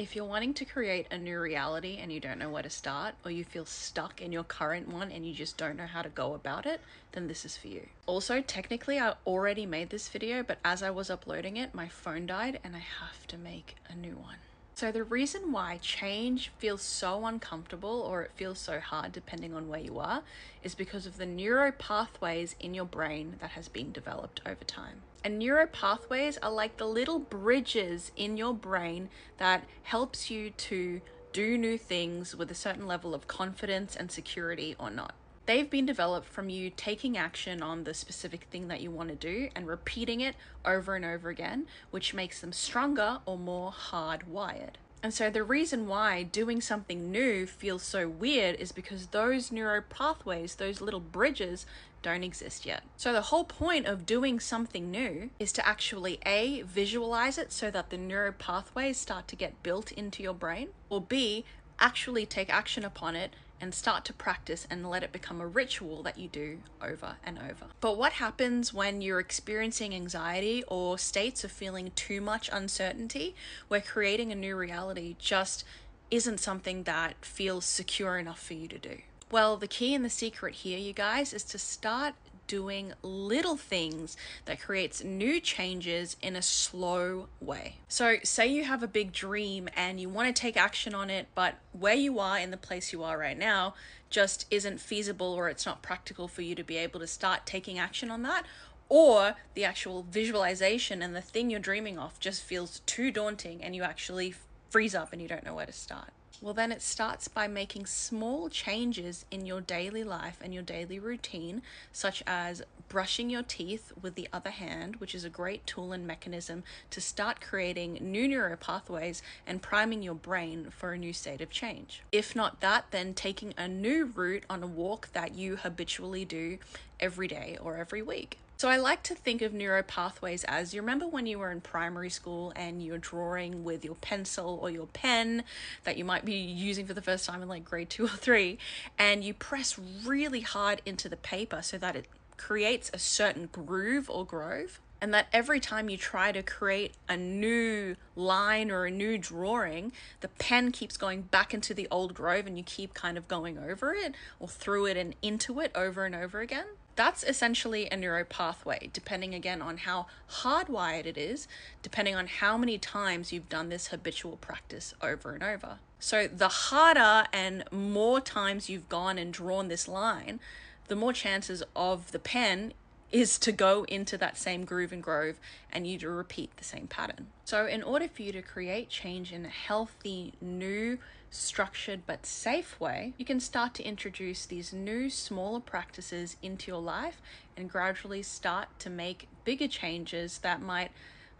If you're wanting to create a new reality and you don't know where to start, or you feel stuck in your current one and you just don't know how to go about it, then this is for you. Also, technically I already made this video, but as I was uploading it, my phone died and I have to make a new one. So the reason why change feels so uncomfortable, or it feels so hard depending on where you are, is because of the neuro pathways in your brain that has been developed over time. And neuro pathways are like the little bridges in your brain that helps you to do new things with a certain level of confidence and security or not. They've been developed from you taking action on the specific thing that you want to do and repeating it over and over again, which makes them stronger or more hardwired. And so the reason why doing something new feels so weird is because those neuro pathways, those little bridges, don't exist yet. So the whole point of doing something new is to actually A, visualize it so that the neuro pathways start to get built into your brain, or B, actually take action upon it and start to practice and let it become a ritual that you do over and over. But what happens when you're experiencing anxiety or states of feeling too much uncertainty, where creating a new reality just isn't something that feels secure enough for you to do? Well, the key and the secret here, you guys, is to start doing little things that creates new changes in a slow way. So say you have a big dream and you want to take action on it, but where you are in the place you are right now just isn't feasible, or it's not practical for you to be able to start taking action on that, or the actual visualization and the thing you're dreaming of just feels too daunting and you actually freeze up and you don't know where to start. Well, then it starts by making small changes in your daily life and your daily routine, such as brushing your teeth with the other hand, which is a great tool and mechanism to start creating new neural pathways and priming your brain for a new state of change. If not that, then taking a new route on a walk that you habitually do every day or every week. So I like to think of neuro pathways as, you remember when you were in primary school and you're drawing with your pencil or your pen that you might be using for the first time in like grade 2 or 3, and you press really hard into the paper so that it creates a certain groove or grove, and that every time you try to create a new line or a new drawing, the pen keeps going back into the old grove and you keep kind of going over it or through it and into it over and over again. That's essentially a neuro pathway, depending again on how hardwired it is, depending on how many times you've done this habitual practice over and over. So the harder and more times you've gone and drawn this line, the more chances of the pen is to go into that same groove and grove and you to repeat the same pattern. So in order for you to create change in a healthy, new, structured but safe way, you can start to introduce these new, smaller practices into your life and gradually start to make bigger changes that might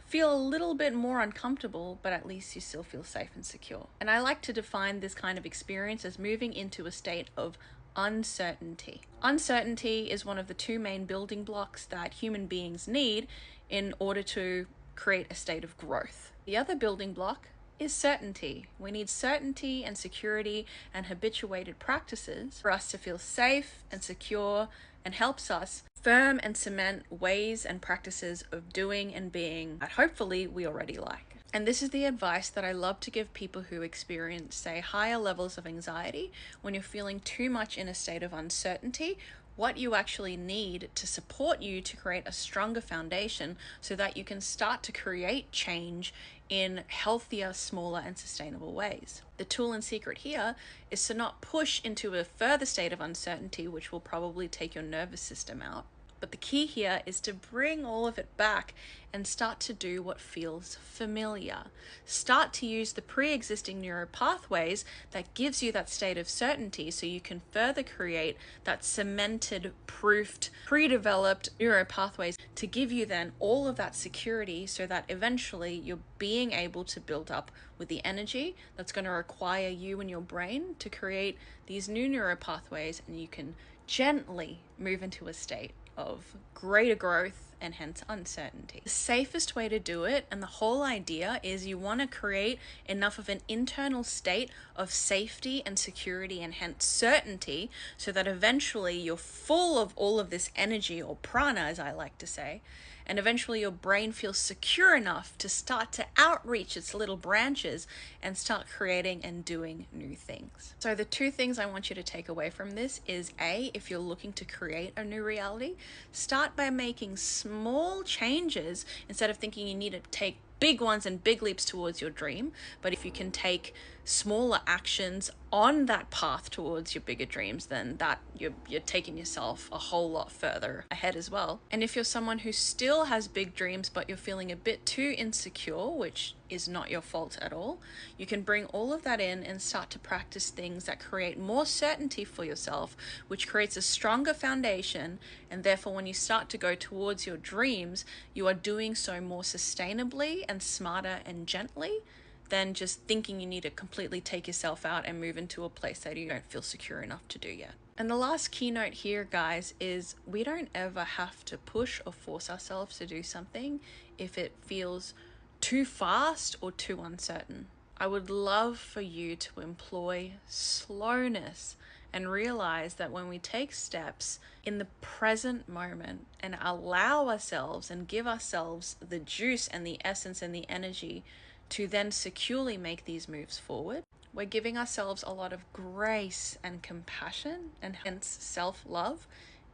feel a little bit more uncomfortable, but at least you still feel safe and secure. And I like to define this kind of experience as moving into a state of uncertainty. Uncertainty is one of the two main building blocks that human beings need in order to create a state of growth. The other building block is certainty. We need certainty and security and habituated practices for us to feel safe and secure, and helps us firm and cement ways and practices of doing and being that hopefully we already like. And this is the advice that I love to give people who experience, say, higher levels of anxiety. When you're feeling too much in a state of uncertainty, what you actually need to support you to create a stronger foundation so that you can start to create change in healthier, smaller, and sustainable ways. The tool and secret here is to not push into a further state of uncertainty, which will probably take your nervous system out. But the key here is to bring all of it back and start to do what feels familiar. Start to use the pre-existing neuro pathways that gives you that state of certainty so you can further create that cemented, proofed, pre-developed neuro pathways to give you then all of that security so that eventually you're being able to build up with the energy that's going to require you and your brain to create these new neuro pathways, and you can gently move into a state of greater growth and hence uncertainty. The safest way to do it, and the whole idea is, you want to create enough of an internal state of safety and security and hence certainty so that eventually you're full of all of this energy, or prana as I like to say, And eventually your brain feels secure enough to start to outreach its little branches and start creating and doing new things. So the two things I want you to take away from this is A, if you're looking to create a new reality, start by making small changes instead of thinking you need to take big ones and big leaps towards your dream. But if you can take smaller actions on that path towards your bigger dreams, then that you're taking yourself a whole lot further ahead as well. And if you're someone who still has big dreams but you're feeling a bit too insecure, which is not your fault at all, you can bring all of that in and start to practice things that create more certainty for yourself, which creates a stronger foundation. And therefore, when you start to go towards your dreams, you are doing so more sustainably and smarter and gently than just thinking you need to completely take yourself out and move into a place that you don't feel secure enough to do yet. And the last keynote here, guys, is we don't ever have to push or force ourselves to do something if it feels too fast or too uncertain. I would love for you to employ slowness and realize that when we take steps in the present moment and allow ourselves and give ourselves the juice and the essence and the energy to then securely make these moves forward, we're giving ourselves a lot of grace and compassion and hence self-love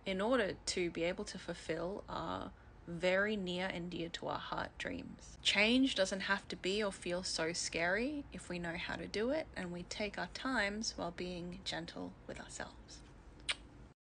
in order to be able to fulfill our very near and dear to our heart dreams. Change doesn't have to be or feel so scary if we know how to do it and we take our times while being gentle with ourselves.